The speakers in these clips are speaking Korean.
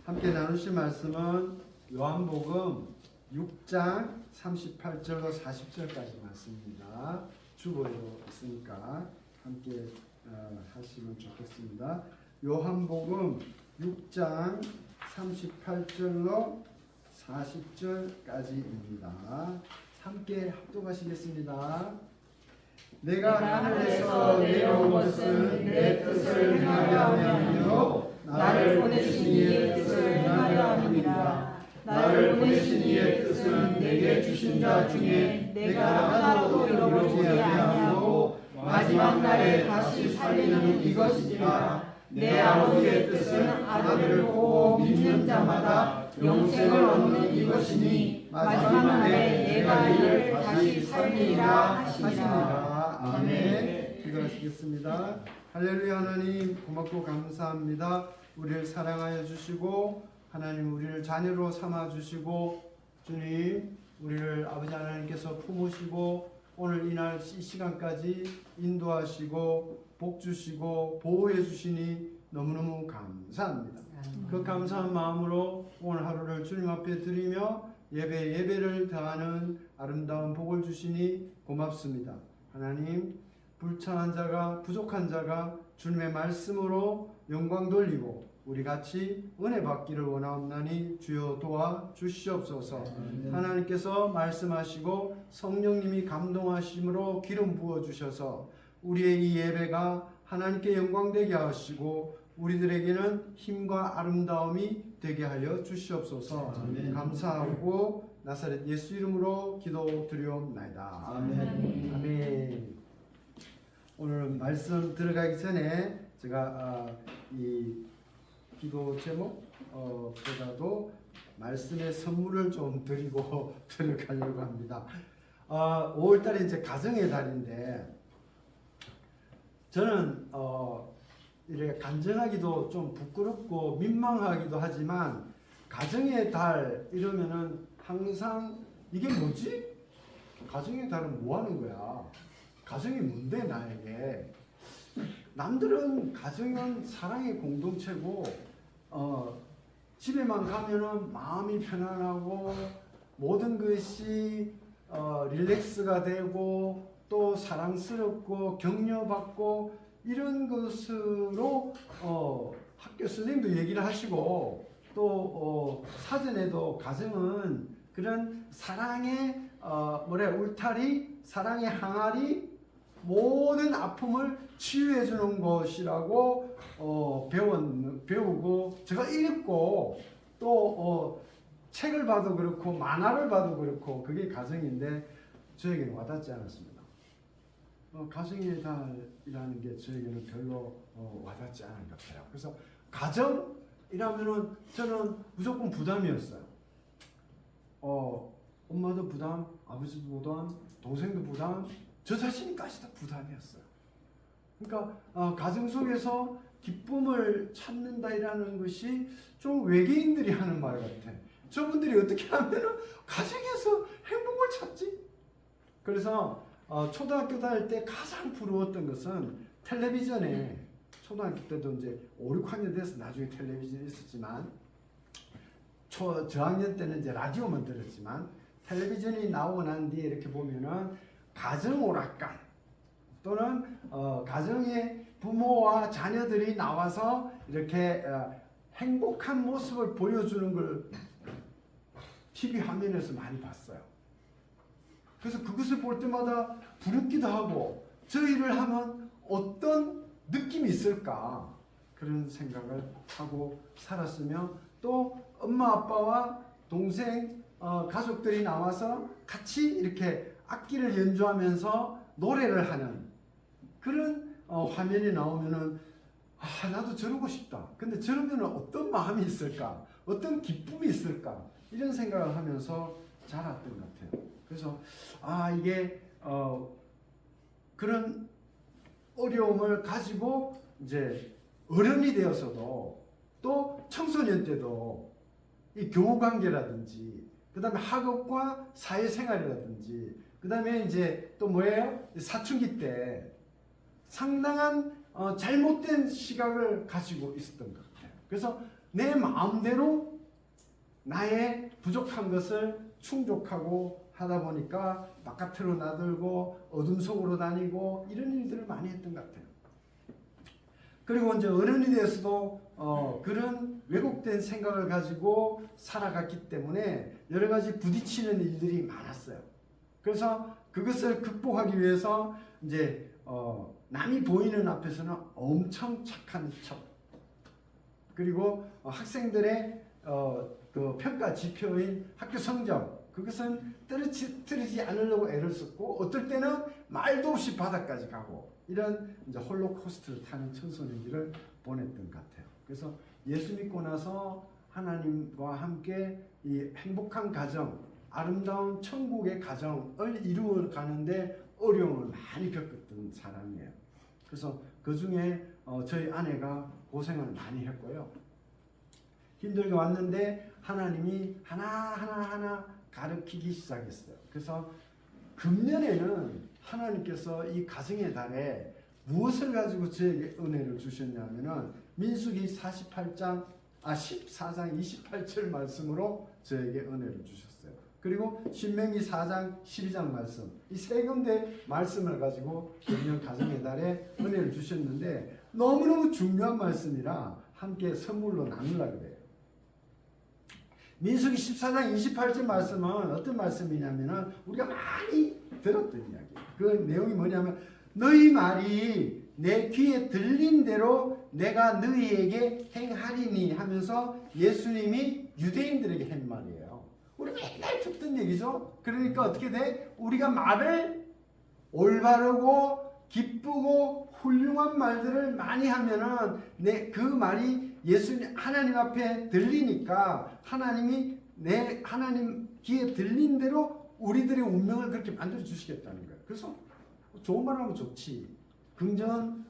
함께 나누실 말씀은 요한복음 6장 38절로 40절까지 말씀입니다. 주보에도 있으니까 함께 하시면 좋겠습니다. 요한복음 6장 38절로 40절까지입니다. 함께 합독하시겠습니다. 내가 하늘에서 내려온 것은 내 뜻을 행하려 함이요 나를 보내신 이의 뜻을 행하려 함이니라. 나를 보내신 이의 뜻은 내게 주신 자 중에 내가 하나도 잃어버리지 아니하고 마지막 날에 다시 살리는 이것이니라. 내 아버지의 뜻은 아들을 보고 믿는 자마다 영생을 얻는 이것이니 마지막 날에 내가 이를 다시 살리리라 하시니라. 아멘. 기도하시겠습니다. 할렐루야. 하나님 고맙고 감사합니다. 우리를 사랑하여 주시고 하나님 우리를 자녀로 삼아 주시고 주님 우리를 아버지 하나님께서 품으시고 오늘 이날 이 시간까지 인도하시고 복 주시고 보호해 주시니 너무너무 감사합니다. 그 감사한 마음으로 오늘 하루를 주님 앞에 드리며 예배를 다하는 아름다운 복을 주시니 고맙습니다. 하나님 불창한 자가 부족한 자가 주님의 말씀으로 영광 돌리고 우리 같이 은혜 받기를 원하옵나니 주여 도와 주시옵소서. 하나님께서 말씀하시고 성령님이 감동하심으로 기름 부어 주셔서 우리의 이 예배가 하나님께 영광되게 하시고 우리들에게는 힘과 아름다움이 되게 하여 주시옵소서. 아멘. 감사하고 나사렛 예수 이름으로 기도드리옵나이다. 아멘. 아멘. 오늘 말씀 들어가기 전에 제가 이 기도 제목보다도 말씀의 선물을 좀 드리고 들어가려고 합니다. 5월달이 이제 가정의 달인데 저는 이렇게 간증하기도 좀 부끄럽고 민망하기도 하지만 가정의 달 이러면은 항상 이게 뭐지? 가정의 달은 뭐 하는 거야? 가정이 뭔데 나에게? 남들은 가정은 사랑의 공동체고 집에만 가면은 마음이 편안하고 모든 것이 릴렉스가 되고 또 사랑스럽고 격려받고 이런 것으로 학교 선생님도 얘기를 하시고 또 사전에도 가정은 그런 사랑의 울타리, 사랑의 항아리, 모든 아픔을 치유해 주는 것이라고 배우고 제가 읽고 또 책을 봐도 그렇고 만화를 봐도 그렇고 그게 가정인데 저에게는 와닿지 않았습니다. 가정의 달이라는 게 저에게는 별로 와닿지 않은 것 같아요. 그래서 가정이라면은 저는 무조건 부담이었어요. 엄마도 부담, 아버지도 부담, 동생도 부담, 저 자신까지도 부담이었어요. 그러니까 가정 속에서 기쁨을 찾는다라는 것이 좀 외계인들이 하는 말 같아. 저분들이 어떻게 하면은 가정에서 행복을 찾지? 그래서 초등학교 다닐 때 가장 부러웠던 것은 텔레비전에 초등학교 때도 이제 5, 6학년 돼서 나중에 텔레비전이 있었지만 저학년 때는 이제 라디오만 들었지만 텔레비전이 나오고 난 뒤에 이렇게 보면은 가정 오락관 또는 가정의 부모와 자녀들이 나와서 이렇게 행복한 모습을 보여주는 걸 TV 화면에서 많이 봤어요. 그래서 그것을 볼 때마다 부럽기도 하고 저 일을 하면 어떤 느낌이 있을까 그런 생각을 하고 살았으며 또 엄마 아빠와 동생 가족들이 나와서 같이 이렇게 악기를 연주하면서 노래를 하는 그런 화면이 나오면은 나도 저러고 싶다. 근데 저러면 어떤 마음이 있을까? 어떤 기쁨이 있을까? 이런 생각을 하면서 자랐던 것 같아요. 그래서 이게 그런 어려움을 가지고 이제 어른이 되어서도 또 청소년 때도 이 교우 관계라든지 그다음에 학업과 사회생활이라든지 그다음에 이제 또 뭐예요? 사춘기 때 상당한 잘못된 시각을 가지고 있었던 것 같아요. 그래서 내 마음대로 나의 부족한 것을 충족하고 하다 보니까 바깥으로 나들고 어둠 속으로 다니고 이런 일들을 많이 했던 것 같아요. 그리고 이제 어른이 돼서도 그런 왜곡된 생각을 가지고 살아갔기 때문에 여러 가지 부딪히는 일들이 많았어요. 그래서 그것을 극복하기 위해서 이제 남이 보이는 앞에서는 엄청 착한 척, 그리고 학생들의 그 평가 지표인 학교 성적, 그것은 떨어지지 않으려고 애를 썼고, 어떨 때는 말도 없이 바닥까지 가고, 이런 이제 홀로코스트를 타는 청소년기를 보냈던 것 같아요. 그래서 예수 믿고 나서 하나님과 함께 이 행복한 가정, 아름다운 천국의 가정을 이루어 가는데 어려움을 많이 겪었던 사람이에요. 그래서 그 중에 저희 아내가 고생을 많이 했고요. 힘들게 왔는데 하나님이 하나하나 가르치기 시작했어요. 그래서 금년에는 하나님께서 이 가정의 달에 무엇을 가지고 저에게 은혜를 주셨냐면은 민수기 14장 28절 말씀으로 저에게 은혜를 주셨어요. 그리고 신명기 4장 12장 말씀, 이 세 군데 말씀을 가지고 금년 가정의 달에 은혜를 주셨는데 너무너무 중요한 말씀이라 함께 선물로 나누려고 그래요. 민수기 14장 28절 말씀은 어떤 말씀이냐면은 우리가 많이 들었던 이야기. 그 내용이 뭐냐면 너희 말이 내 귀에 들린 대로 내가 너희에게 행하리니 하면서 예수님이 유대인들에게 한 말이에요. 우리 맨날 듣던 얘기죠. 그러니까 어떻게 돼? 우리가 말을 올바르고 기쁘고 훌륭한 말들을 많이 하면은 그 말이 예수님 하나님 앞에 들리니까 하나님이 하나님 귀에 들린 대로 우리들의 운명을 그렇게 만들어 주시겠다는 거예요. 그래서 좋은 말 하면 좋지. 긍정은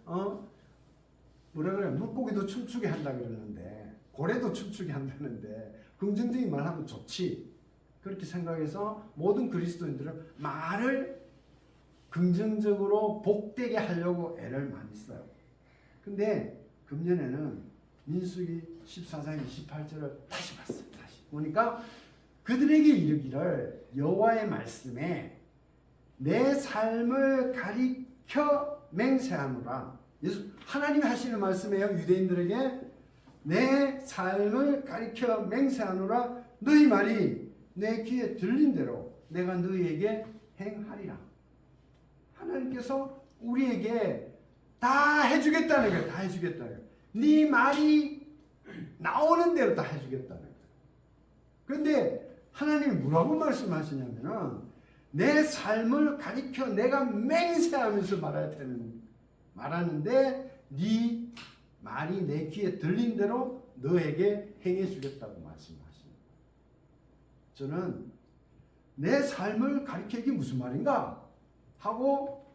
뭐라 그래? 물고기도 춤추게 한다 그러는데 고래도 춤추게 한다는데 긍정적인 말 하면 좋지. 그렇게 생각해서 모든 그리스도인들은 말을 긍정적으로 복되게 하려고 애를 많이 써요. 근데 금년에는 민수기 14장 28절을 다시 봤어요. 다시 보니까 그들에게 이르기를 여호와의 말씀에 내 삶을 가리켜 맹세하노라. 하나님이 하시는 말씀이에요. 유대인들에게 내 삶을 가리켜 맹세하노라. 너희 말이 내 귀에 들린 대로 내가 너희에게 행하리라. 하나님께서 우리에게 다 해주겠다는 거예요. 다 해주겠다는 거예요. 네 말이 나오는 대로 다 해주겠다는 거예요. 그런데 하나님이 뭐라고 말씀하시냐면은 내 삶을 가리켜 내가 맹세하면서 말하는데 네 말이 내 귀에 들린 대로 너에게 행해 주겠다고 말씀하십니다. 저는 내 삶을 가리켜 이게 무슨 말인가 하고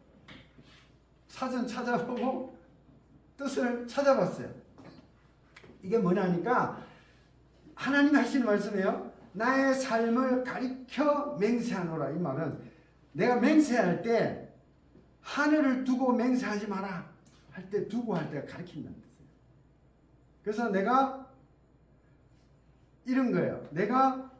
사전 찾아보고 뜻을 찾아봤어요. 이게 뭐냐니까 하나님이 하시는 말씀이에요. 나의 삶을 가리켜 맹세하노라. 이 말은 내가 맹세할 때 하늘을 두고 맹세하지 마라 할 때 두고 할 때가 가리킨다는 뜻이에요. 그래서 내가 이런 거예요. 내가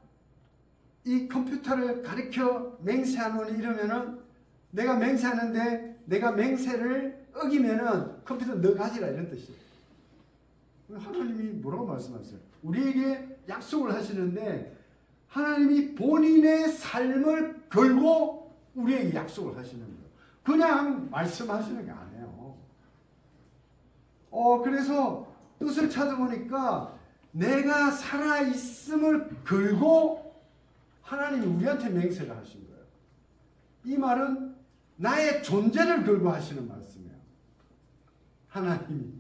이 컴퓨터를 가리켜 맹세하노니 이러면은 내가 맹세하는데 내가 맹세를 어기면은 컴퓨터 너 가지라 이런 뜻이에요. 하나님이 뭐라고 말씀하세요? 우리에게 약속을 하시는데 하나님이 본인의 삶을 걸고 우리에게 약속을 하시는 거예요. 그냥 말씀하시는 게 아니에요. 그래서 뜻을 찾아보니까 내가 살아있음을 걸고 하나님이 우리한테 맹세를 하신 거예요. 이 말은 나의 존재를 걸고 하시는 말씀이에요. 하나님이.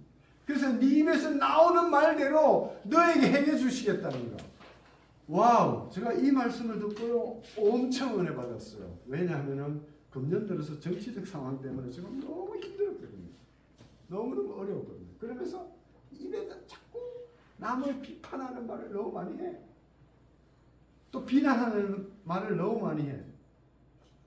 그래서 네 입에서 나오는 말대로 너에게 행해 주시겠다는 거. 와우, 제가 이 말씀을 듣고 엄청 은혜 받았어요. 왜냐하면 금년 들어서 정치적 상황 때문에 지금 너무 힘들었거든요. 너무너무 어려웠거든요. 그러면서 입에다 자꾸 남을 비판하는 말을 너무 많이 해. 또 비난하는 말을 너무 많이 해.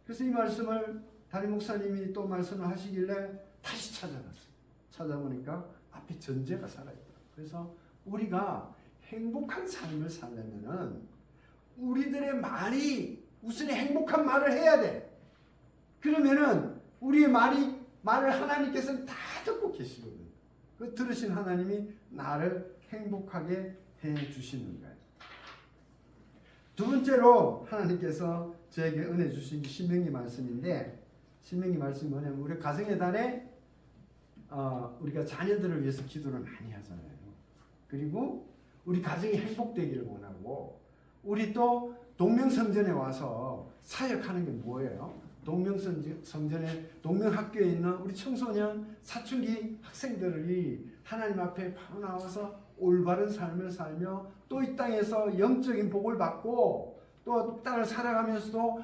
그래서 이 말씀을 담임 목사님이 또 말씀을 하시길래 다시 찾아봤어요. 찾아보니까 앞에 전제가 살아있다. 그래서 우리가 행복한 삶을 살려면은 우리들의 말이 우선 행복한 말을 해야 돼. 그러면은 우리의 말을 하나님께서는 다 듣고 계시거든. 그 들으신 하나님이 나를 행복하게 해 주시는 거예요. 두 번째로 하나님께서 저에게 은혜 주신 게 신명기 말씀인데, 신명기 말씀이 뭐냐면 우리 가정의 달에 우리가 자녀들을 위해서 기도를 많이 하잖아요. 그리고 우리 가정이 행복되기를 원하고, 우리 또 동명성전에 와서 사역하는 게 뭐예요? 동명성전에 동명학교에 있는 우리 청소년 사춘기 학생들이 하나님 앞에 바로 나와서 올바른 삶을 살며 또 이 땅에서 영적인 복을 받고 또 땅을 살아가면서도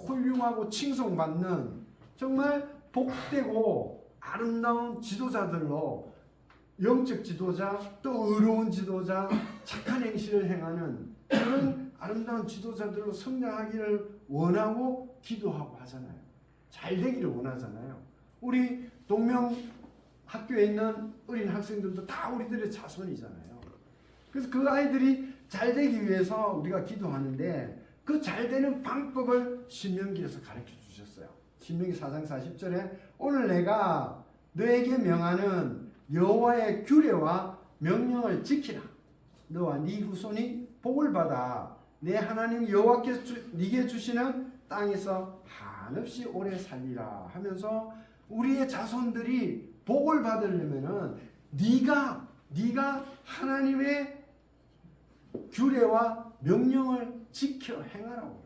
훌륭하고 칭송받는 정말 복되고 아름다운 지도자들로, 영적 지도자, 또 의로운 지도자, 착한 행실을 행하는 그런 아름다운 지도자들로 성장하기를 원하고 기도하고 하잖아요. 잘 되기를 원하잖아요. 우리 동명학교에 있는 어린 학생들도 다 우리들의 자손이잖아요. 그래서 그 아이들이 잘 되기 위해서 우리가 기도하는데, 그 잘 되는 방법을 신명기에서 가르쳐 주셨어요. 신명기 4장 40절에 오늘 내가 너에게 명하는 여호와의 규례와 명령을 지키라. 너와 네 후손이 복을 받아 내 하나님 여호와께서 네게 주시는 땅에서 한없이 오래 살리라 하면서, 우리의 자손들이 복을 받으려면은 네가 하나님의 규례와 명령을 지켜 행하라고.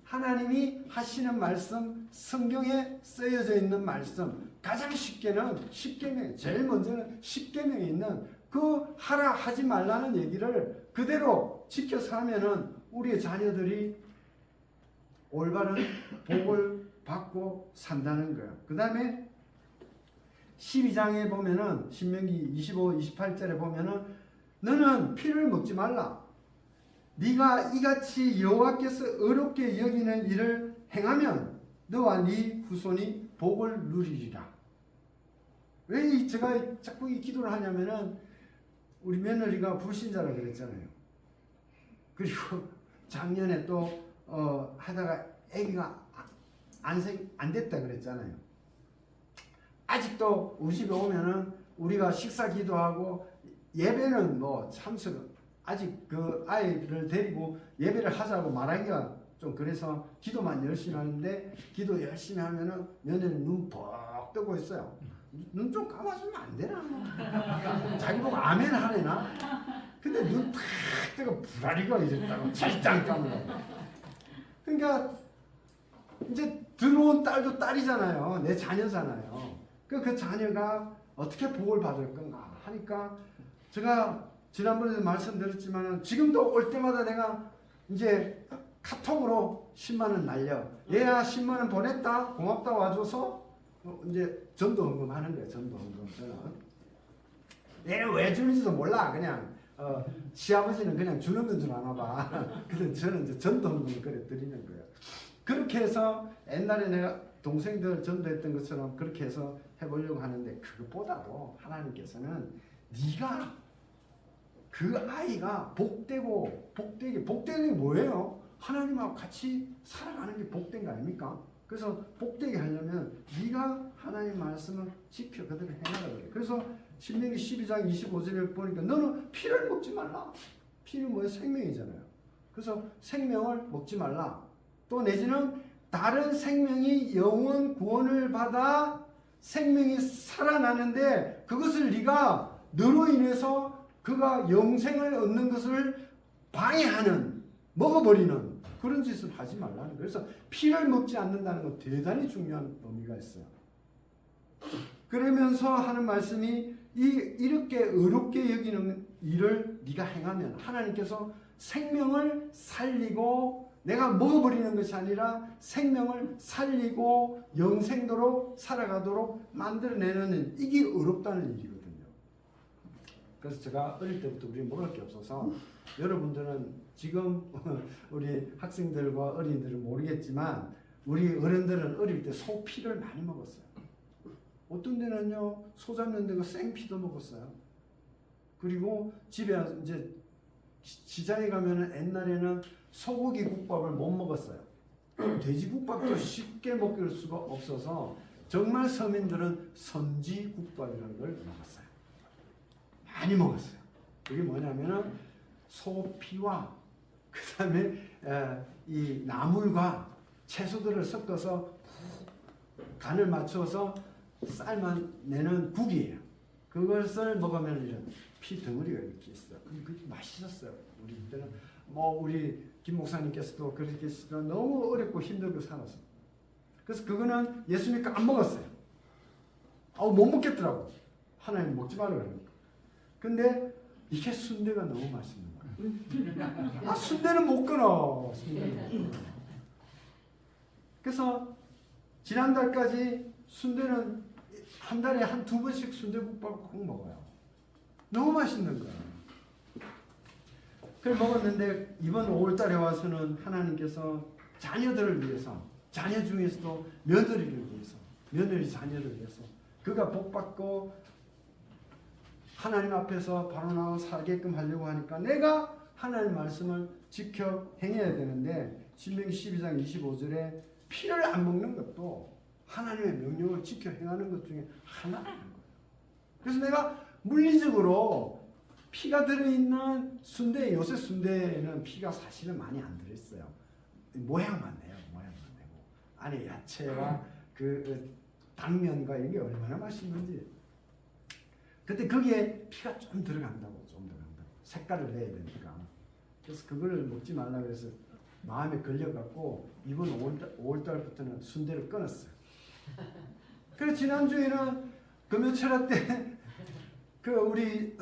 하나님이 하시는 말씀, 성경에 쓰여져 있는 말씀, 가장 쉽게는 십계명, 제일 먼저는 십계명에 있는 그 하라 하지 말라는 얘기를 그대로 지켜서 하면은 우리의 자녀들이 올바른 복을 받고 산다는 거예요. 그 다음에 12장에 보면은, 신명기 25, 28절에 보면은 너는 피를 먹지 말라. 네가 이같이 여호와께서 의롭게 여기는 일을 행하면 너와 네 후손이 복을 누리리라. 왜 제가 자꾸 이 기도를 하냐면은 우리 며느리가 불신자라 그랬잖아요. 그리고 작년에 또 하다가 아기가 안 됐다 그랬잖아요. 아직도 우리 집에 오면은 우리가 식사 기도하고 예배는 뭐 참석, 아직 그 아이를 데리고 예배를 하자고 말하기가 좀 그래서 기도만 열심히 하는데, 기도 열심히 하면은 며느리 눈 벅 뜨고 있어요. 눈 좀 감아주면 안 되나? 자기 보고 아멘 하래나? 근데 눈 탁 뜨고 불알이가 이랬다고 잘짱 감으라고. 그러니까 이제 들어온 딸도 딸이잖아요. 내 자녀잖아요. 그 자녀가 어떻게 복을 받을 건가 하니까, 제가 지난번에도 말씀드렸지만 지금도 올 때마다 내가 이제 카톡으로 10만원 날려. 얘야 10만원 보냈다. 고맙다 와줘서 이제 전도헌금 하는 거예요. 전도헌금. 저는 얘는 왜 주는지도 몰라. 그냥 시아버지는 그냥 주는 건 줄 아나 봐. 그래서 저는 이제 전도헌금을 그래 드리는 거예요. 그렇게 해서 옛날에 내가 동생들 전도했던 것처럼 그렇게 해서 해보려고 하는데, 그것보다도 하나님께서는 네가 그 아이가 복되는 게 뭐예요? 하나님하고 같이 살아가는 게 복된 거 아닙니까? 그래서 복되게 하려면 네가 하나님 말씀을 지켜 그대로 행하라 그래요. 그래서 신명기 12장 25절을 보니까 너는 피를 먹지 말라. 피는 뭐예요? 생명이잖아요. 그래서 생명을 먹지 말라. 또 내지는 다른 생명이 영원 구원을 받아 생명이 살아나는데 그것을 네가 너로 인해서 그가 영생을 얻는 것을 방해하는, 먹어버리는 그런 짓을 하지 말라는 거예요. 그래서 피를 먹지 않는다는 건 대단히 중요한 의미가 있어요. 그러면서 하는 말씀이 이렇게 의롭게 여기는 일을 네가 행하면 하나님께서 생명을 살리고, 내가 먹어버리는 것이 아니라 생명을 살리고 영생도록 살아가도록 만들어내는, 이게 의롭다는 일이거든요. 그래서 제가 어릴 때부터 우리 먹을 게 없어서, 여러분들은 지금 우리 학생들과 어린이들은 모르겠지만 우리 어른들은 어릴 때 소피를 많이 먹었어요. 어떤 데는요 소 잡는 데가 생피도 먹었어요. 그리고 집에 이제 시장에 가면은 옛날에는 소고기 국밥을 못 먹었어요. 돼지국밥도 쉽게 먹을 수가 없어서 정말 서민들은 선지국밥이라는 걸 먹었어요. 많이 먹었어요. 그게 뭐냐면은 소피와 그 다음에 이 나물과 채소들을 섞어서 간을 맞춰서 삶아내는 국이에요. 그것을 먹으면 이런 피 덩어리가 이렇게 있어요. 그게 맛있었어요. 우리 때는 우리 김 목사님께서도 그렇게 너무 어렵고 힘들고 살았어요. 그래서 그거는 예수 믿고 안 먹었어요. 못 먹겠더라고. 하나님 먹지 말라 그러니까. 근데 이게 순대가 너무 맛있는 거예요. 순대는 못 끊어. 그래서 지난달까지 순대는 한 달에 한 2번씩 순대국밥을 꼭 먹어요. 너무 맛있는 거예요. 그걸 먹었는데 이번 5월달에 와서는 하나님께서 자녀들을 위해서, 자녀 중에서도 며느리를 위해서, 며느리 자녀를 위해서 그가 복받고 하나님 앞에서 바로 나와 살게끔 하려고 하니까 내가 하나님 말씀을 지켜 행해야 되는데 신명기 12장 25절에 피를 안 먹는 것도 하나님의 명령을 지켜 행하는 것 중에 하나라는 거예요. 그래서 내가 물리적으로 피가 들어있는 순대, 요새 순대에는 피가 사실은 많이 안 들어있어요. 모양만 내요. 모양만 내고 안에 야채와 그 당면과 이게 얼마나 맛있는지. 근데 거기에 피가 좀 들어간다고, 색깔을 내야 되니까. 그래서 그걸 먹지 말라 그래서 마음에 걸려갖고 이번 5월달부터는 순대를 끊었어요. 그래서 지난주에는 금요철학 때 그 우리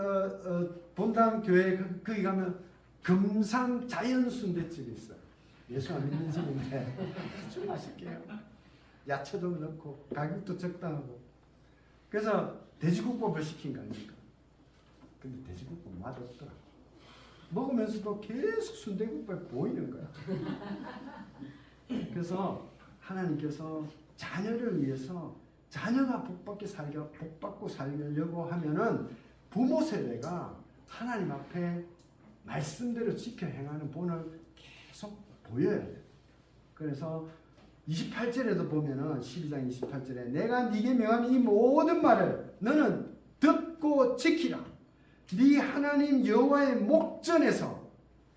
본당 교회 거기 가면 금산 자연 순대집이 있어요. 예수 안 믿는 집인데 아주 맛있게요. 야채도 넣고 가격도 적당하고. 그래서 돼지국밥을 시킨 거 아닙니까? 근데 돼지국밥 맛없더라. 먹으면서도 계속 순대국밥이 보이는 거야. 그래서 하나님께서 자녀를 위해서 자녀가 복받고 살려고 하면은 부모 세대가 하나님 앞에 말씀대로 지켜 행하는 본을 계속 보여야 돼요. 그래서 28절에도 보면은 12장 28절에 내가 네게 명한 이 모든 말을 너는 듣고 지키라. 네 하나님 여호와의 목전에서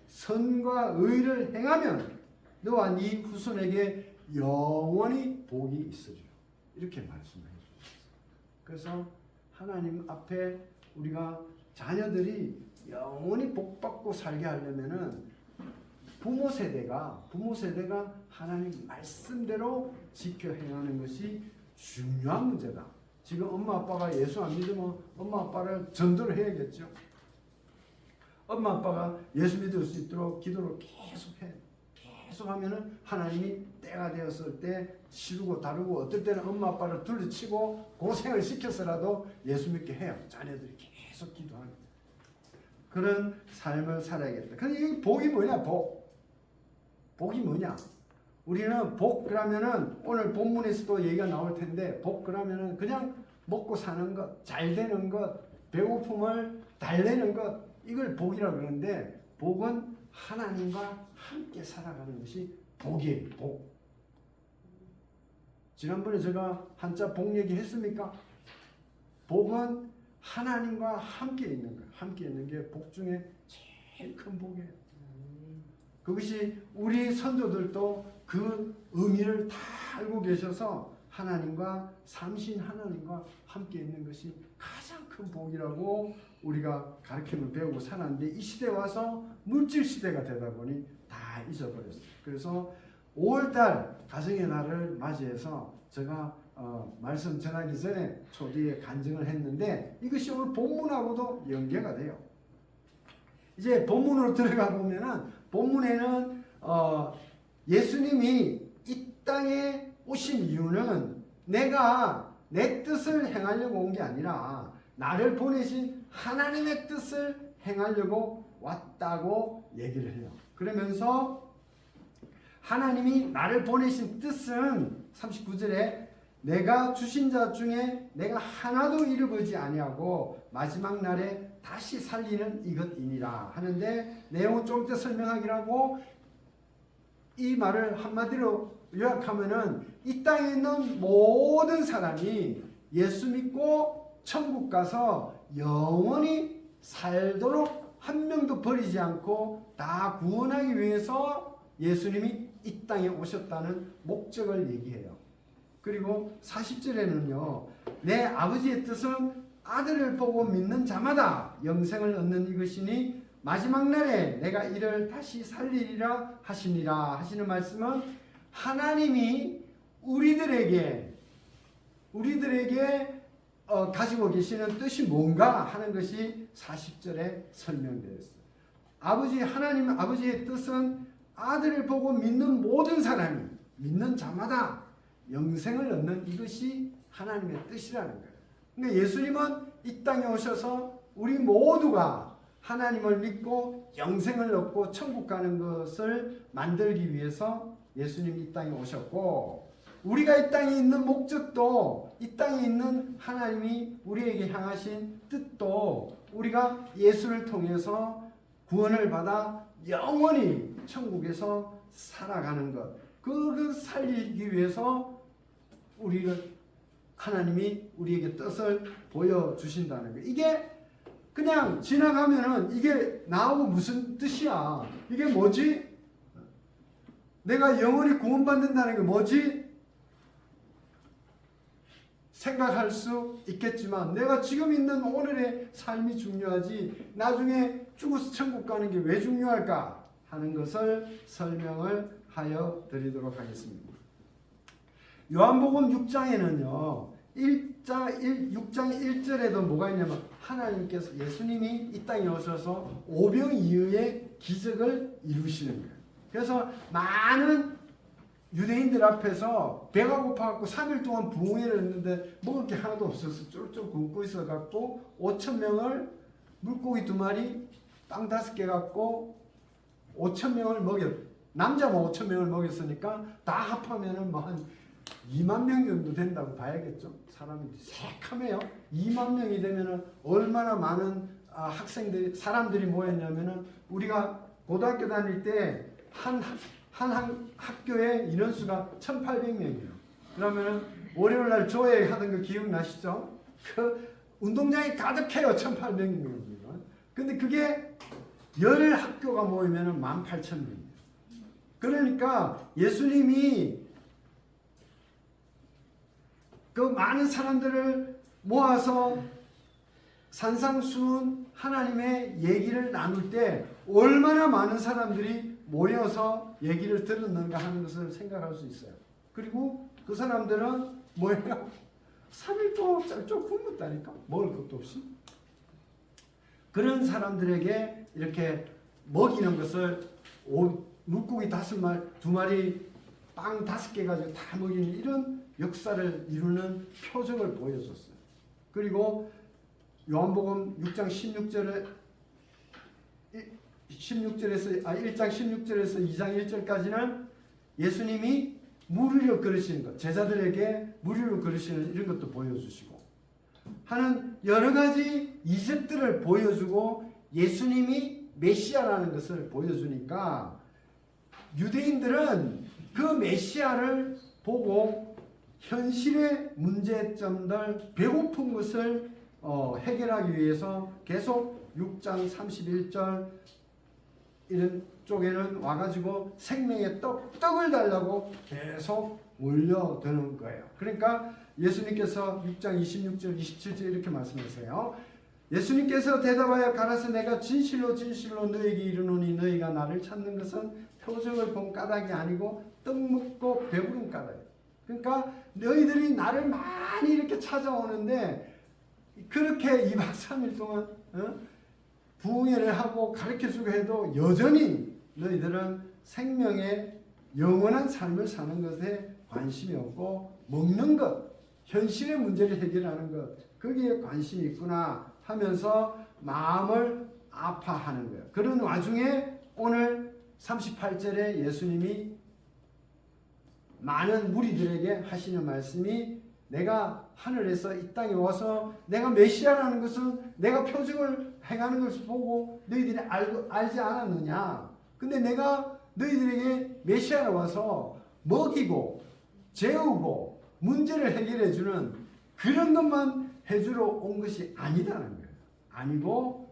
선과 의를 행하면 너와 네 후손에게 영원히 복이 있으리라. 이렇게 말씀해 주셨어요. 그래서 하나님 앞에 우리가 자녀들이 영원히 복받고 살게 하려면은 부모 세대가 하나님 말씀대로 지켜 행하는 것이 중요한 문제다. 지금 엄마 아빠가 예수 안 믿으면 엄마 아빠를 전도를 해야겠죠. 엄마 아빠가 예수 믿을 수 있도록 기도를 계속해. 계속 하면은 하나님이 때가 되었을 때 시루고 다루고 어떨 때는 엄마 아빠를 둘러치고 고생을 시켜서라도 예수 믿게 해요. 자녀들이 계속 기도하는 그런 삶을 살아야겠다. 근데 이 복이 뭐냐? 복이 뭐냐? 우리는 복 그러면은 오늘 본문에서도 얘기가 나올 텐데 복 그러면은 그냥 먹고 사는 것, 잘 되는 것, 배고픔을 달래는 것 이걸 복이라고 그러는데 복은 하나님과 함께 살아가는 것이 복이에요. 복. 지난번에 제가 한자 복 얘기했습니까? 복은 하나님과 함께 있는 것. 함께 있는 게 복 중에 제일 큰 복이에요. 그것이 우리 선조들도 그 의미를 다 알고 계셔서 하나님과 삼신 하나님과 함께 있는 것이 가장 큰 복이라고 우리가 가르침을 배우고 살았는데 이 시대에 와서 물질 시대가 되다 보니 다 잊어버렸어요. 그래서 5월달 가정의 날을 맞이해서 제가 말씀 전하기 전에 초기에 간증을 했는데 이것이 오늘 본문하고도 연계가 돼요. 이제 본문으로 들어가 보면은 본문에는 예수님이 이 땅에 오신 이유는 내가 내 뜻을 행하려고 온 게 아니라 나를 보내신 하나님의 뜻을 행하려고 왔다고 얘기를 해요. 그러면서 하나님이 나를 보내신 뜻은 39절에 내가 주신 자 중에 내가 하나도 잃어버리지 아니하고 마지막 날에 다시 살리는 이것이니라 하는데, 내용은 좀 더 설명하기라고 이 말을 한마디로 요약하면은 이 땅에 있는 모든 사람이 예수 믿고 천국 가서 영원히 살도록 한 명도 버리지 않고 다 구원하기 위해서 예수님이 이 땅에 오셨다는 목적을 얘기해요. 그리고 40절에는요. 내 아버지의 뜻은 아들을 보고 믿는 자마다 영생을 얻는 이것이니 마지막 날에 내가 이를 다시 살리리라 하시니라 하시는 말씀은 하나님이 우리들에게 가지고 계시는 뜻이 뭔가 하는 것이 40절에 설명되어 있어요. 하나님 아버지의 뜻은 아들을 보고 믿는 모든 사람이, 믿는 자마다 영생을 얻는 이것이 하나님의 뜻이라는 거예요. 그러니까 예수님은 이 땅에 오셔서 우리 모두가 하나님을 믿고 영생을 얻고 천국 가는 것을 만들기 위해서 예수님이 이 땅에 오셨고, 우리가 이 땅에 있는 목적도, 이 땅에 있는 하나님이 우리에게 향하신 뜻도 우리가 예수를 통해서 구원을 받아 영원히 천국에서 살아가는 것, 그걸 살리기 위해서 하나님이 우리에게 뜻을 보여주신다는 거예요. 이게 그냥 지나가면은 이게 나하고 무슨 뜻이야? 이게 뭐지? 내가 영원히 구원받는다는 게 뭐지? 생각할 수 있겠지만 내가 지금 있는 오늘의 삶이 중요하지 나중에 죽어서 천국 가는 게 왜 중요할까 하는 것을 설명을 하여 드리도록 하겠습니다. 요한복음 6장에는요 6장 1절에도 뭐가 있냐면 하나님께서, 예수님이 이 땅에 오셔서 오병이어의 기적을 이루시는 거예요. 그래서 많은 유대인들 앞에서 배가 고파갖고 3일 동안 부흥회를 했는데 먹을 게 하나도 없어서 쫄쫄 굶고 있어갖고 5,000명을 물고기 2마리 빵 5개 갖고 5,000명을 남자만 5,000명을 먹였으니까 다 합하면은 뭐 한 2만 명 정도 된다고 봐야겠죠. 사람이 새카매요. 2만 명이 되면은 얼마나 많은 사람들이 모였냐면은 우리가 고등학교 다닐 때 한 학교의 인원수가 1,800명이에요. 그러면은 월요일 날 조회 하던 거 기억나시죠? 그 운동장이 가득해요. 1,800명이면. 근데 그게 10학교가 모이면은 18,000명이에요. 그러니까 예수님이 그 많은 사람들을 모아서 산상수훈 하나님의 얘기를 나눌 때 얼마나 많은 사람들이 모여서 얘기를 들었는가 하는 것을 생각할 수 있어요. 그리고 그 사람들은 뭐예요? 3일 동안 짤쪽 굶었다니까? 먹을 것도 없이. 그런 사람들에게 이렇게 먹이는 것을 물고기 2마리 빵 5개 가지고 다 먹이는 이런 역사를 이루는 표적을 보여줬어요. 그리고 요한복음 6장 1장 16절에서 2장 1절까지는 예수님이 무리로 걸으시는 것, 제자들에게 무리로 걸으시는 이런 것도 보여주시고 하는 여러 가지 이적들을 보여주고 예수님이 메시아라는 것을 보여주니까 유대인들은 그 메시아를 보고 현실의 문제점들, 배고픈 것을 해결하기 위해서 계속 6장 31절 이런 쪽에는 와가지고 생명의 떡을 달라고 계속 몰려드는 거예요. 그러니까 예수님께서 6장 26절 27절 이렇게 말씀하세요. 예수님께서 대답하여 가라사 내가 진실로 진실로 너에게 이르노니 너희가 나를 찾는 것은 표적을 본 까닭이 아니고 떡 먹고 배부른 까닭이에요. 그러니까 너희들이 나를 많이 이렇게 찾아오는데 그렇게 2박 3일 동안 부흥회를 하고 가르쳐주고 해도 여전히 너희들은 생명의 영원한 삶을 사는 것에 관심이 없고 먹는 것, 현실의 문제를 해결하는 것, 거기에 관심이 있구나 하면서 마음을 아파하는 거예요. 그런 와중에 오늘 38절에 예수님이 많은 무리들에게 하시는 말씀이 내가 하늘에서 이 땅에 와서 내가 메시아라는 것은 내가 표적을 행하는 것을 보고 너희들이 알지 않았느냐? 근데 내가 너희들에게 메시아가 와서 먹이고 재우고 문제를 해결해 주는 그런 것만 해주러 온 것이 아니다는 거예요. 아니고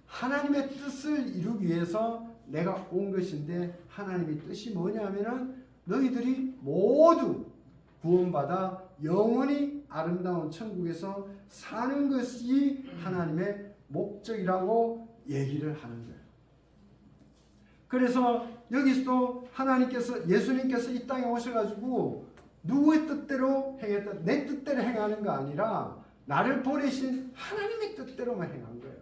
하나님의 뜻을 이루기 위해서 내가 온 것인데, 하나님의 뜻이 뭐냐면은 너희들이 모두 구원받아 영원히 아름다운 천국에서 사는 것이 하나님의 목적이라고 얘기를 하는 거예요. 그래서 여기서도 하나님께서, 예수님께서 이 땅에 오셔가지고 누구의 뜻대로 행했다, 내 뜻대로 행하는 거 아니라 나를 보내신 하나님의 뜻대로만 행한 거예요.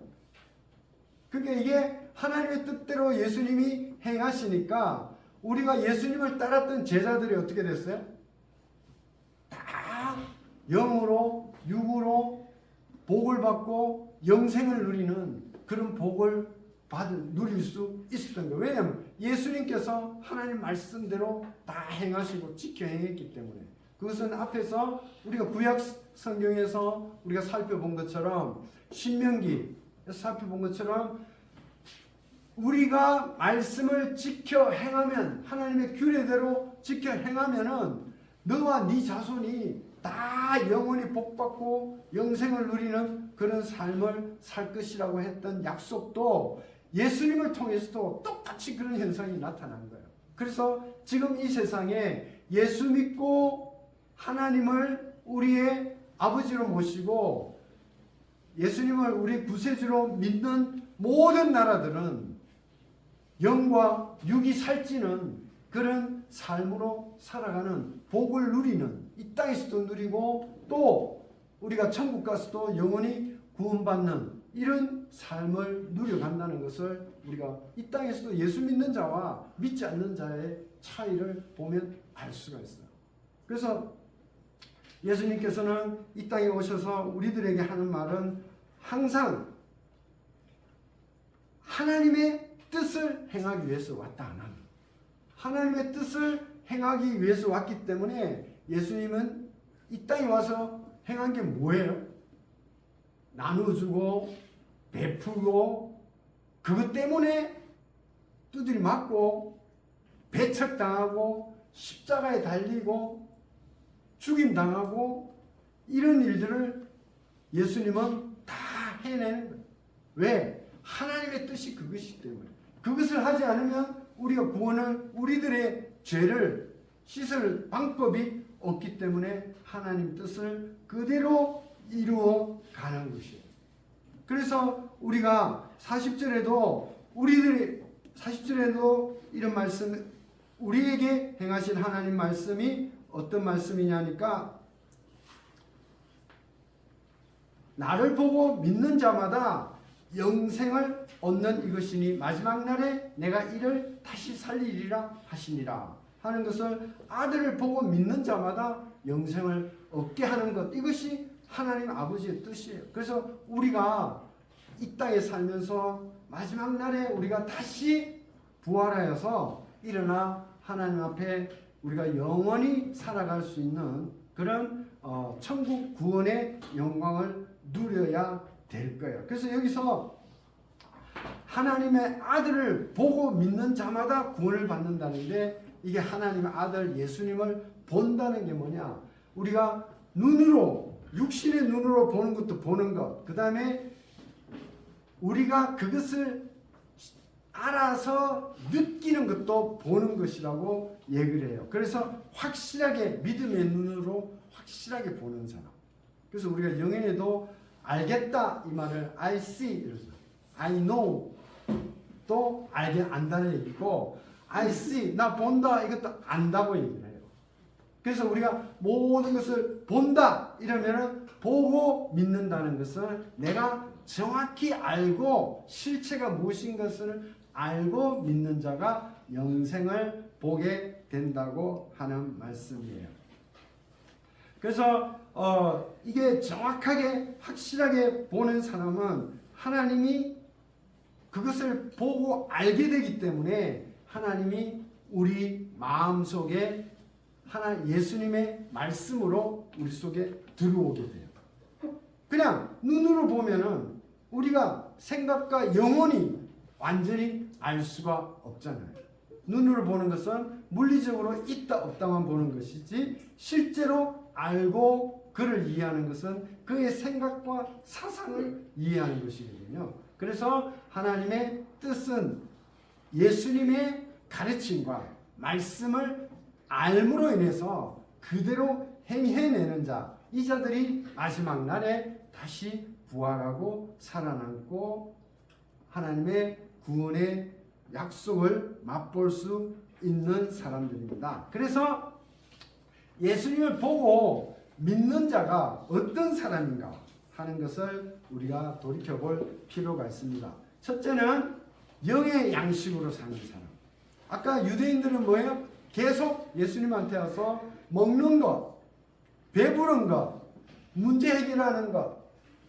그러니까 이게 하나님의 뜻대로 예수님이 행하시니까 우리가 예수님을 따랐던 제자들이 어떻게 됐어요? 다 영으로 육으로 복을 받고 영생을 누리는 그런 복을 누릴 수 있었던 거예요. 왜냐하면 예수님께서 하나님 말씀대로 다 행하시고 지켜 행했기 때문에. 그것은 앞에서 우리가 구약 성경에서 우리가 살펴본 것처럼, 신명기에서 살펴본 것처럼 우리가 말씀을 지켜 행하면, 하나님의 규례대로 지켜 행하면은 너와 네 자손이 다 영원히 복받고 영생을 누리는 그런 삶을 살 것이라고 했던 약속도 예수님을 통해서도 똑같이 그런 현상이 나타난 거예요. 그래서 지금 이 세상에 예수 믿고 하나님을 우리의 아버지로 모시고 예수님을 우리 구세주로 믿는 모든 나라들은 영과 육이 살찌는 그런 삶으로 살아가는, 복을 누리는, 이 땅에서도 누리고 또 우리가 천국 가서도 영원히 구원받는 이런 삶을 누려간다는 것을 우리가 이 땅에서도 예수 믿는 자와 믿지 않는 자의 차이를 보면 알 수가 있어요. 그래서 예수님께서는 이 땅에 오셔서 우리들에게 하는 말은 항상 하나님의 뜻을 행하기 위해서 왔다 안 합니다. 하나님의 뜻을 행하기 위해서 왔기 때문에 예수님은 이 땅에 와서 행한 게 뭐예요? 나눠주고 베풀고, 그것 때문에 두드리 맞고 배척당하고 십자가에 달리고 죽임당하고 이런 일들을 예수님은 다 해내는 거예요. 왜? 하나님의 뜻이 그것이기 때문에. 그것을 하지 않으면 우리가 구원을, 우리들의 죄를 씻을 방법이 없기 때문에 하나님 뜻을 그대로 이루어 가는 것이에요. 그래서 우리가 40절에도 이런 말씀, 우리에게 행하신 하나님 말씀이 어떤 말씀이냐니까, 나를 보고 믿는 자마다 영생을 얻는 이것이니 마지막 날에 내가 이를 다시 살리리라 하시니라 하는 것을, 아들을 보고 믿는 자마다 영생을 얻게 하는 것, 이것이 하나님 아버지의 뜻이에요. 그래서 우리가 이 땅에 살면서 마지막 날에 우리가 다시 부활하여서 일어나 하나님 앞에 우리가 영원히 살아갈 수 있는 그런 천국 구원의 영광을 누려야 될 거예요. 그래서 여기서 하나님의 아들을 보고 믿는 자마다 구원을 받는다는데, 이게 하나님의 아들 예수님을 본다는 게 뭐냐? 우리가 눈으로, 육신의 눈으로 보는 것도 보는 것, 그 다음에 우리가 그것을 알아서 느끼는 것도 보는 것이라고 얘기를 해요. 그래서 확실하게 믿음의 눈으로 확실하게 보는 사람. 그래서 우리가 영현에도 알겠다 이 말을 I see, 이래서 I know 또 안다는 얘기고, I see 나 본다 이것도 안다고 얘기를 해요. 그래서 우리가 모든 것을 본다 이러면은 보고 믿는다는 것을 내가 정확히 알고 실체가 무엇인 것을 알고 믿는 자가 영생을 보게 된다고 하는 말씀이에요. 그래서 이게 정확하게 확실하게 보는 사람은 하나님이 그것을 보고 알게 되기 때문에 하나님이 우리 마음속에 예수님의 말씀으로 우리 속에 들어오게 돼요. 그냥 눈으로 보면은 우리가 생각과 영혼이 완전히 알 수가 없잖아요. 눈으로 보는 것은 물리적으로 있다 없다만 보는 것이지 실제로 알고 그를 이해하는 것은 그의 생각과 사상을 이해하는 것이거든요. 그래서 하나님의 뜻은 예수님의 가르침과 말씀을 알므로 인해서 그대로 행해내는 자, 이 자들이 마지막 날에 다시 부활하고 살아남고 하나님의 구원의 약속을 맛볼 수 있는 사람들입니다. 그래서 예수님을 보고 믿는 자가 어떤 사람인가 하는 것을 우리가 돌이켜볼 필요가 있습니다. 첫째는 영의 양식으로 사는 사람. 아까 유대인들은 뭐예요? 계속 예수님한테 와서 먹는 것, 배부른 것, 문제 해결하는 것,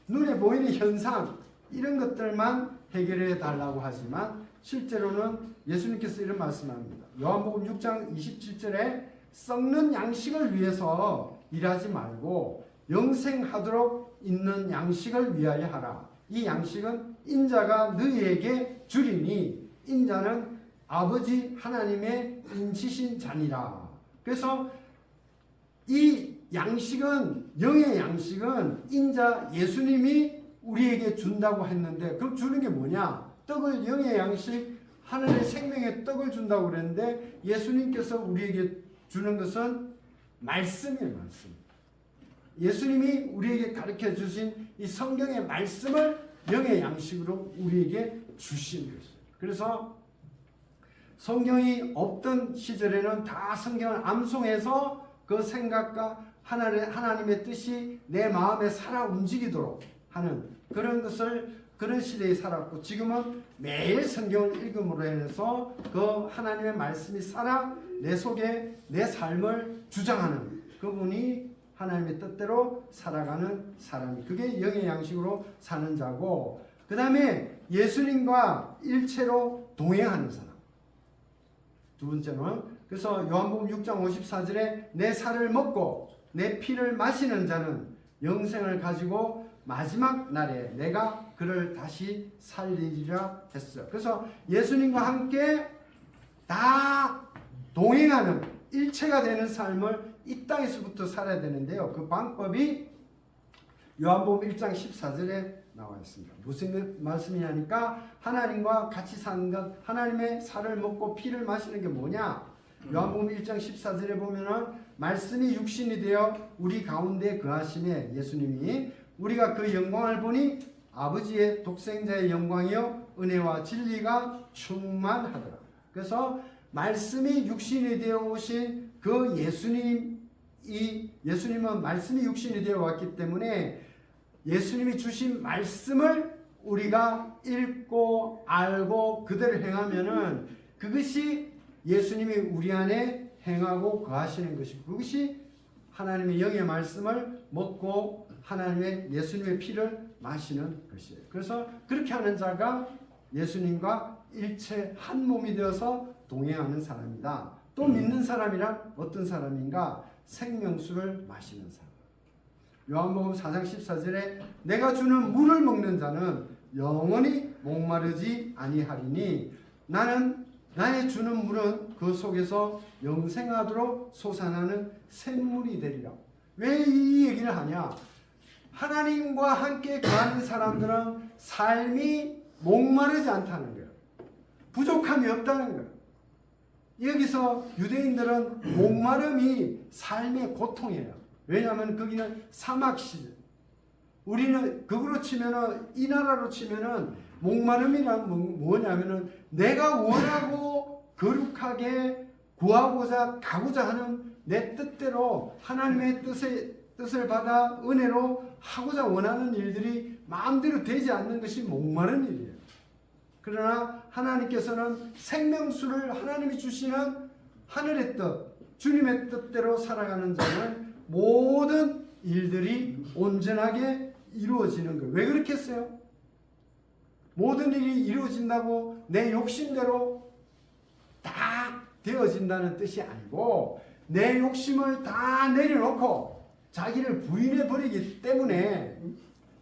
눈에 보이는 현상 이런 것들만 해결해 달라고 하지만 실제로는 예수님께서 이런 말씀합니다. 요한복음 6장 27절에 썩는 양식을 위해서 일하지 말고 영생하도록 있는 양식을 위하여 하라. 이 양식은 인자가 너희에게 주리니 인자는 아버지 하나님의 인치신 자니라. 그래서 이 양식은 영의 양식은 인자 예수님이 우리에게 준다고 했는데 그럼 주는 게 뭐냐? 떡을 영의 양식 하늘의 생명의 떡을 준다고 그랬는데 예수님께서 우리에게 주는 것은 말씀이에요. 말씀. 예수님이 우리에게 가르쳐 주신 이 성경의 말씀을 영의 양식으로 우리에게 주신 것이에요. 그래서 성경이 없던 시절에는 다 성경을 암송해서 그 생각과 하나님의 뜻이 내 마음에 살아 움직이도록 하는 그런 시대에 살았고 지금은 매일 성경을 읽음으로 해서 그 하나님의 말씀이 살아 내 속에 내 삶을 주장하는 그분이 하나님의 뜻대로 살아가는 사람이 그게 영의 양식으로 사는 자고 그 다음에 예수님과 일체로 동행하는 사람. 두 번째는 그래서 요한복음 6장 54절에 내 살을 먹고 내 피를 마시는 자는 영생을 가지고 마지막 날에 내가 그를 다시 살리리라 했어요. 그래서 예수님과 함께 다 동행하는 일체가 되는 삶을 이 땅에서부터 살아야 되는데요. 그 방법이 요한복음 1장 14절에 나와 있습니다. 무슨 말씀이냐니까 하나님과 같이 사는 것, 하나님의 살을 먹고 피를 마시는 게 뭐냐? 요한복음 1장 14절에 보면은 말씀이 육신이 되어 우리 가운데 거하심에 예수님이 우리가 그 영광을 보니 아버지의 독생자의 영광이요 은혜와 진리가 충만하더라. 그래서 말씀이 육신이 되어 오신 그 예수님은 말씀이 육신이 되어 왔기 때문에 예수님이 주신 말씀을 우리가 읽고 알고 그대로 행하면은 그것이 예수님이 우리 안에 행하고 거하시는 것이고 그것이 하나님의 영의 말씀을 먹고 하나님의 예수님의 피를 마시는 것이에요. 그래서 그렇게 하는 자가 예수님과 일체 한 몸이 되어서 동행하는 사람이다. 또 믿는 사람이란 어떤 사람인가? 생명수를 마시는 사람. 요한복음 4장 14절에 내가 주는 물을 먹는 자는 영원히 목마르지 아니하리니 나의 주는 물은 그 속에서 영생하도록 솟아나는 샘물이 되리라. 왜 이 얘기를 하냐? 하나님과 함께 거하는 사람들은 삶이 목마르지 않다는 거예요. 부족함이 없다는 거예요. 여기서 유대인들은 목마름이 삶의 고통이에요. 왜냐하면 거기는 사막시대. 우리는 그거로 치면은 이 나라로 치면은 목마름이란 뭐냐면은 내가 원하고 거룩하게 구하고자 가고자 하는 내 뜻대로 하나님의 뜻을 받아 은혜로 하고자 원하는 일들이 마음대로 되지 않는 것이 목마른 일이에요. 그러나 하나님께서는 생명수를 하나님이 주시는 하늘의 뜻, 주님의 뜻대로 살아가는 자는 모든 일들이 온전하게 이루어지는 거예요. 왜 그렇게 했어요? 모든 일이 이루어진다고 내 욕심대로 다 되어진다는 뜻이 아니고 내 욕심을 다 내려놓고 자기를 부인해 버리기 때문에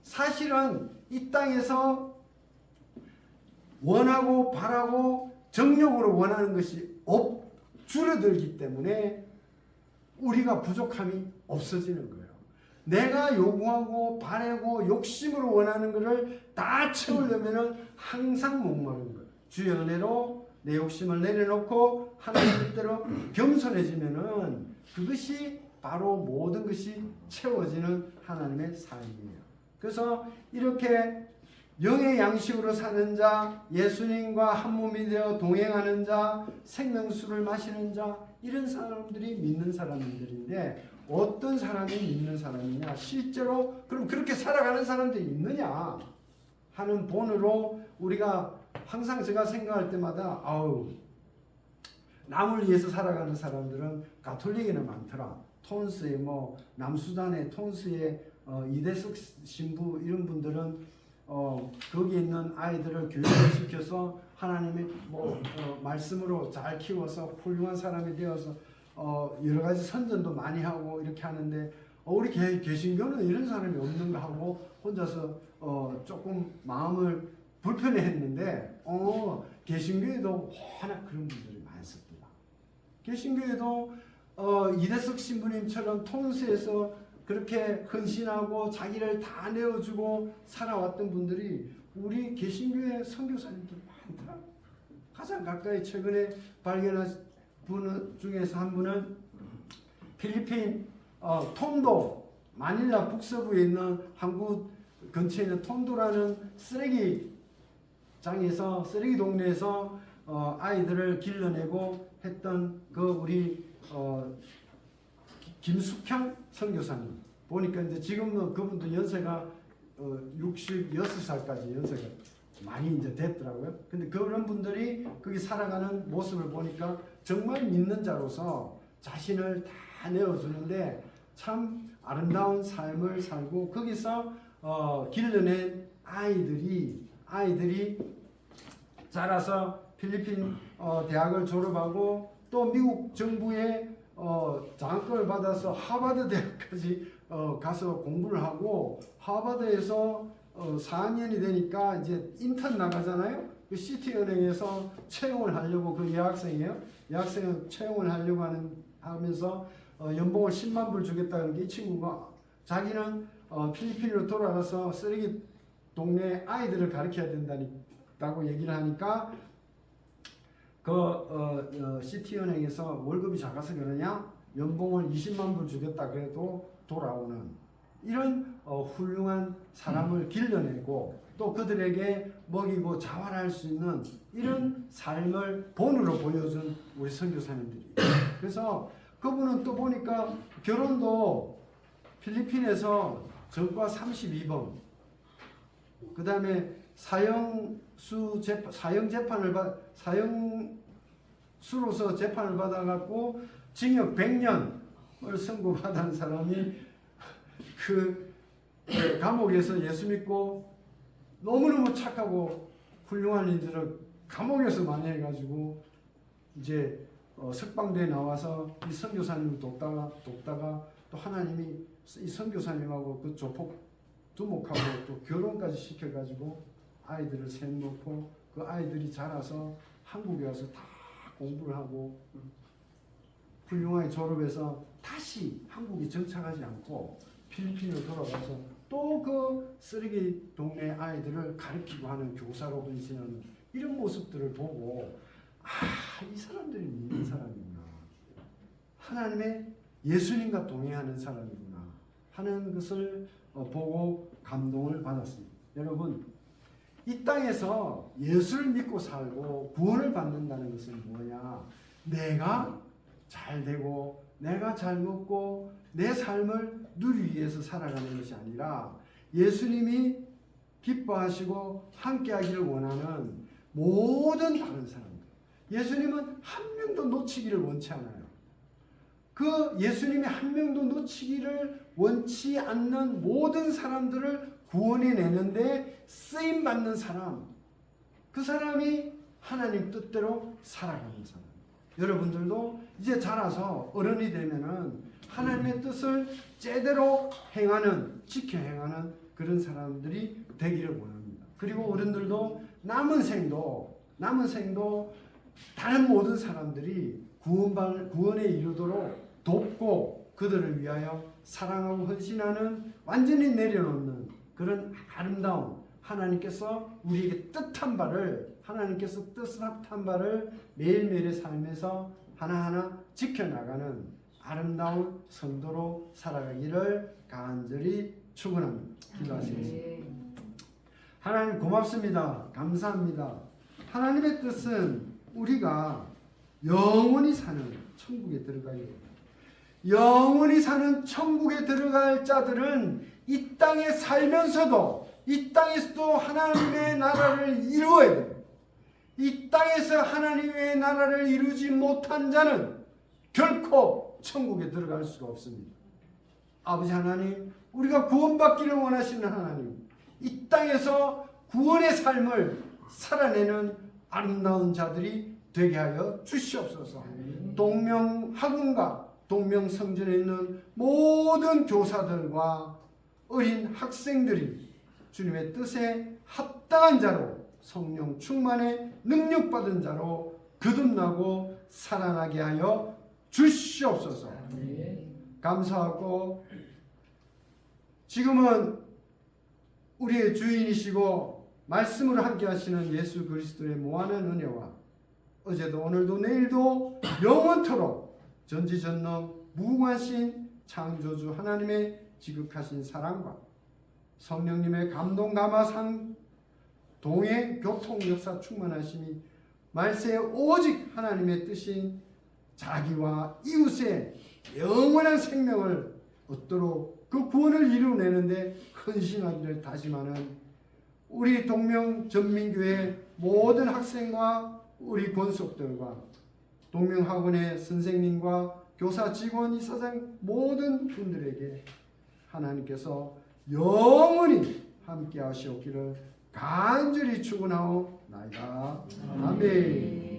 사실은 이 땅에서 원하고 바라고 정력으로 원하는 것이 줄어들기 때문에 우리가 부족함이 없어지는 거예요. 내가 요구하고 바라고 욕심으로 원하는 것을 다 채우려면 항상 목마른 거예요. 주의 은혜로 내 욕심을 내려놓고 하나님 뜻대로 겸손해지면은 그것이 바로 모든 것이 채워지는 하나님의 삶이에요. 그래서 이렇게 영의 양식으로 사는 자, 예수님과 한 몸이 되어 동행하는 자, 생명수를 마시는 자, 이런 사람들이 믿는 사람들인데 어떤 사람이 믿는 사람이냐? 실제로 그럼 그렇게 살아가는 사람들이 있느냐 하는 본으로 우리가 항상 제가 생각할 때마다 남을 위해서 살아가는 사람들은 가톨릭에는 많더라. 톤스에 남수단의 톤스의 이대석 신부 이런 분들은 거기 있는 아이들을 교육을 시켜서 하나님의 말씀으로 잘 키워서 훌륭한 사람이 되어서 여러 가지 선전도 많이 하고 이렇게 하는데 우리 개신교는 이런 사람이 없는가 하고 혼자서 조금 마음을 불편해했는데 개신교에도 워낙 그런 분들이 많습니다. 개신교에도 이대석 신부님처럼 톤스에서 그렇게 헌신하고 자기를 다 내어주고 살아왔던 분들이 우리 개신교의 선교사님들 많더라. 가장 가까이 최근에 발견한 분 중에서 한 분은 필리핀 톤도 마닐라 북서부에 있는 한국 근처에 있는 톤도라는 쓰레기장에서 쓰레기 동네에서 아이들을 길러내고 했던 그 우리 김숙향 선교사님 보니까 이제 지금은 그분도 연세가 66살까지 연세가 많이 이제 됐더라고요. 근데 그런 분들이 거기 살아가는 모습을 보니까 정말 믿는 자로서 자신을 다 내어주는데 참 아름다운 삶을 살고 거기서 길러낸 아이들이 자라서 필리핀 대학을 졸업하고 또 미국 정부의 장학금을 받아서 하버드 대학까지 가서 공부를 하고 하버드에서 4학년이 되니까 이제 인턴 나가잖아요. 그 시티은행에서 채용을 하려고 그 여학생이에요. 여학생 채용을 하려고 하면서 연봉을 10만 불 주겠다는 게 이 친구가 자기는 필리핀으로 돌아가서 쓰레기 동네 아이들을 가르쳐야 된다고 얘기를 하니까 시티은행에서 월급이 작아서 그러냐? 연봉을 20만 불 주겠다 그래도 돌아오는 이런 훌륭한 사람을 길러내고 또 그들에게 먹이고 자활할 수 있는 이런 삶을 본으로 보여준 우리 선교사님들이. 그래서 그분은 또 보니까 결혼도 필리핀에서 전과 32번, 그 다음에 사형수로서 재판을 받아갖고 징역 100년을 선고받은 사람이 그 감옥에서 예수 믿고 너무너무 착하고 훌륭한 일들을 감옥에서 많이 해가지고 이제 석방대에 나와서 이 선교사님을 돕다가 또 하나님이 이 선교사님하고 그 조폭 두목하고 또 결혼까지 시켜가지고 아이들을 셋놓고 그 아이들이 자라서 한국에 와서 다 공부를 하고 훌륭하게 졸업해서 다시 한국에 정착하지 않고 필리핀으로 돌아가서 또 그 쓰레기 동네 아이들을 가르치고 하는 교사로 헌신하는 이런 모습들을 보고 이 사람들이 믿는 사람이구나. 하나님의 예수님과 동행하는 사람이구나 하는 것을 보고 감동을 받았습니다. 여러분, 이 땅에서 예수를 믿고 살고 구원을 받는다는 것은 뭐냐? 내가 잘 되고 내가 잘 먹고 내 삶을 누리기 위해서 살아가는 것이 아니라 예수님이 기뻐하시고 함께하기를 원하는 모든 다른 사람들, 예수님은 한 명도 놓치기를 원치 않아요. 그 예수님이 한 명도 놓치기를 원치 않는 모든 사람들을 구원해내는데 쓰임받는 사람, 그 사람이 하나님 뜻대로 살아가는 사람. 여러분들도 이제 자라서 어른이 되면은 하나님의 뜻을 제대로 행하는, 지켜 행하는 그런 사람들이 되기를 원합니다. 그리고 어른들도 남은 생도 다른 모든 사람들이 구원에 이르도록 돕고 그들을 위하여 사랑하고 헌신하는 완전히 내려놓는 그런 아름다운 하나님께서 우리에게 하나님께서 뜻한 바를 매일매일의 삶에서 하나하나 지켜나가는 아름다운 성도로 살아가기를 간절히 축원합니다. 기도하시겠습니다. 하나님 고맙습니다. 감사합니다. 하나님의 뜻은 우리가 영원히 사는 천국에 들어가게 됩니다. 영원히 사는 천국에 들어갈 자들은 이 땅에 살면서도 이 땅에서도 하나님의 나라를 이루어야 됩니다. 이 땅에서 하나님의 나라를 이루지 못한 자는 결코 천국에 들어갈 수가 없습니다. 아버지 하나님, 우리가 구원받기를 원하시는 하나님, 이 땅에서 구원의 삶을 살아내는 아름다운 자들이 되게 하여 주시옵소서. 동명학원과 동명성전에 있는 모든 교사들과 어린 학생들이 주님의 뜻에 합당한 자로 성령 충만에 능력받은 자로 거듭나고 살아나게 하여 주시옵소서. 감사하고 지금은 우리의 주인이시고 말씀으로 함께 하시는 예수 그리스도의 무한한 은혜와 어제도 오늘도 내일도 영원토록 전지전능 무궁하신 창조주 하나님의 지극하신 사랑과 성령님의 감동 감화상 동해 교통 역사 충만하심이 말세에 오직 하나님의 뜻인 자기와 이웃의 영원한 생명을 얻도록 그 구원을 이루어내는데 헌신하기를 다짐하는 우리 동명전민교회 모든 학생과 우리 권속들과 동명학원의 선생님과 교사 직원 이사장 모든 분들에게 하나님께서 영원히 함께 하시옵기를 간절히 축원하옵나이다. 아멘.